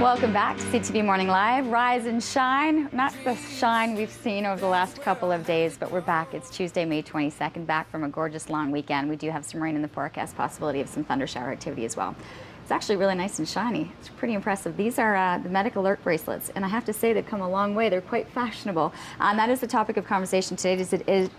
Welcome back to CTV Morning Live. Rise and shine. Not the shine we've seen over the last couple of days, but we're back. It's Tuesday, May 22nd, back from a gorgeous long weekend. We do have some rain in the forecast, possibility of some thunder shower activity as well. It's actually really nice and shiny. It's pretty impressive. These are the Medic Alert bracelets, and I have to say they've come a long way. They're quite fashionable. And that is the topic of conversation today.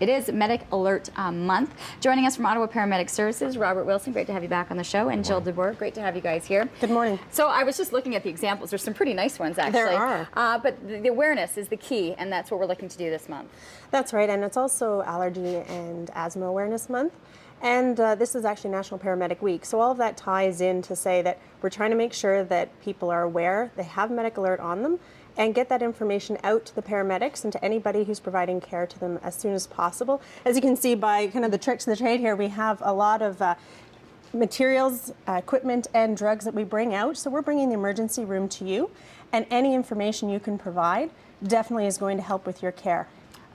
It is Medic Alert month. Joining us from Ottawa Paramedic Services, Robert Wilson, great to have you back on the show, and Jill DeBoer, great to have you guys here. Good morning. So I was just looking at the examples. There's some pretty nice ones, actually. There are. But the awareness is the key, and that's what we're looking to do this month. That's right, and it's also Allergy and Asthma Awareness Month. And this is actually National Paramedic Week. So all of that ties in to say that we're trying to make sure that people are aware, they have Medic Alert on them, and get that information out to the paramedics and to anybody who's providing care to them as soon as possible. As you can see by kind of the tricks of the trade here, we have a lot of materials, equipment, and drugs that we bring out. So we're bringing the emergency room to you, and any information you can provide definitely is going to help with your care.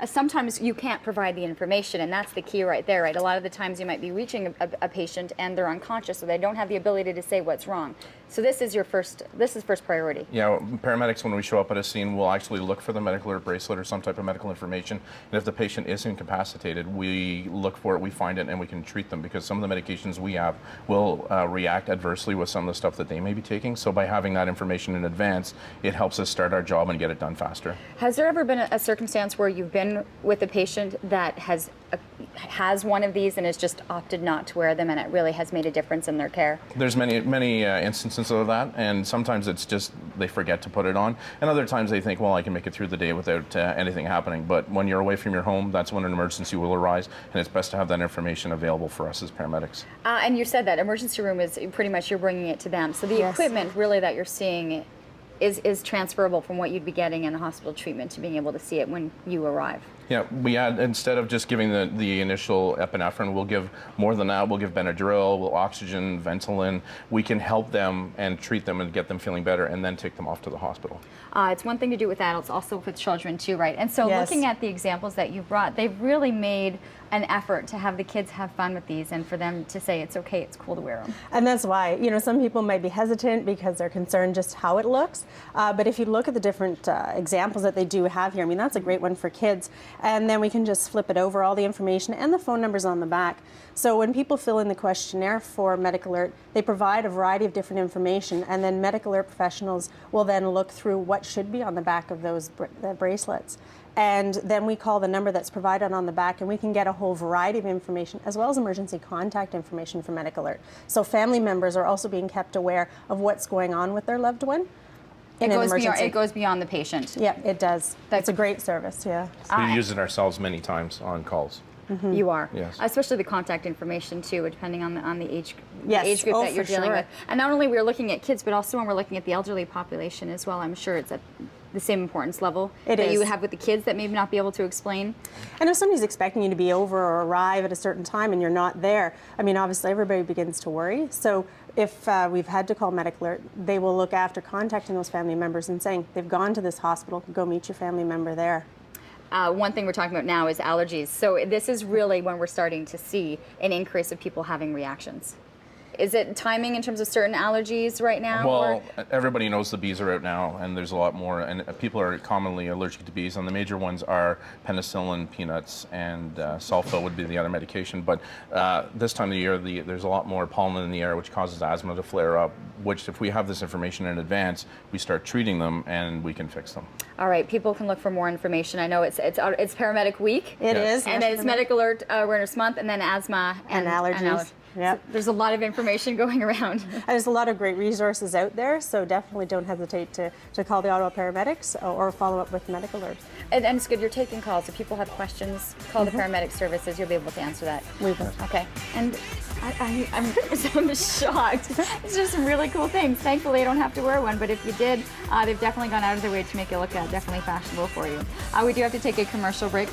Sometimes you can't provide the information, and that's the key right there, right? A lot of the times you might be reaching a patient and they're unconscious, so they don't have the ability to say what's wrong. So this is first priority. Yeah, paramedics, when we show up at a scene, will actually look for the Medic Alert bracelet or some type of medical information. And if the patient is incapacitated, we look for it, we find it, and we can treat them, because some of the medications we have will react adversely with some of the stuff that they may be taking. So by having that information in advance, it helps us start our job and get it done faster. Has there ever been a circumstance where you've been with a patient that has one of these and has just opted not to wear them, and it really has made a difference in their care? There's many instances of that, and sometimes it's just they forget to put it on, and other times they think, well, I can make it through the day without anything happening. But when you're away from your home, that's when an emergency will arise, and it's best to have that information available for us as paramedics. And you said that emergency room is pretty much you're bringing it to them. So the Yes. equipment really that you're seeing is transferable from what you'd be getting in a hospital treatment to being able to see it when you arrive. Yeah, we add, instead of just giving the initial epinephrine, we'll give more than that. We'll give Benadryl, oxygen, Ventolin. We can help them and treat them and get them feeling better, and then take them off to the hospital. It's one thing to do with adults, also with children too, right? And so Yes. looking at the examples that you brought, they've really made an effort to have the kids have fun with these and for them to say it's okay, it's cool to wear them. And that's why, some people might be hesitant because they're concerned just how it looks. But if you look at the different examples that they do have here, I mean, that's a great one for kids. And then we can just flip it over, all the information and the phone numbers on the back. So when people fill in the questionnaire for Medic Alert, they provide a variety of different information, and then Medic Alert professionals will then look through what should be on the back of those bracelets. And then we call the number that's provided on the back, and we can get a whole variety of information, as well as emergency contact information for Medic Alert. So family members are also being kept aware of what's going on with their loved one. It goes beyond the patient. Yeah, it does. That's a great service, yeah. We use it ourselves many times on calls. Mm-hmm. You are, yes. Especially the contact information too, depending on the age, Yes. the age group that you're for dealing sure. with. And not only we're looking at kids, but also when we're looking at the elderly population as well. I'm sure it's at the same importance level that is. you would have with the kids that maybe not be able to explain. And if somebody's expecting you to be over or arrive at a certain time and you're not there, I mean, obviously everybody begins to worry. So if we've had to call Medic Alert, they will look after contacting those family members and saying, they've gone to this hospital, go meet your family member there. One thing we're talking about now is allergies. So this is really when we're starting to see an increase of people having reactions. Is it timing in terms of certain allergies right now? Well, everybody knows the bees are out now, and there's a lot more, and people are commonly allergic to bees, and the major ones are penicillin, peanuts, and sulfa would be the other medication. But this time of the year, there's a lot more pollen in the air, which causes asthma to flare up, which if we have this information in advance, we start treating them, and we can fix them. All right, people can look for more information. I know it's Paramedic Week. It is. And it's Medic Alert Awareness Month, and then asthma and allergies. Yep. So there's a lot of information going around. There's a lot of great resources out there, so definitely don't hesitate to call the Ottawa Paramedics or follow up with Medic Alert. And it's good you're taking calls. If people have questions, call the Paramedic Services. You'll be able to answer that. We will. Okay. And I'm shocked. It's just some really cool things. Thankfully, I don't have to wear one, but if you did, they've definitely gone out of their way to make it look definitely fashionable for you. We do have to take a commercial break.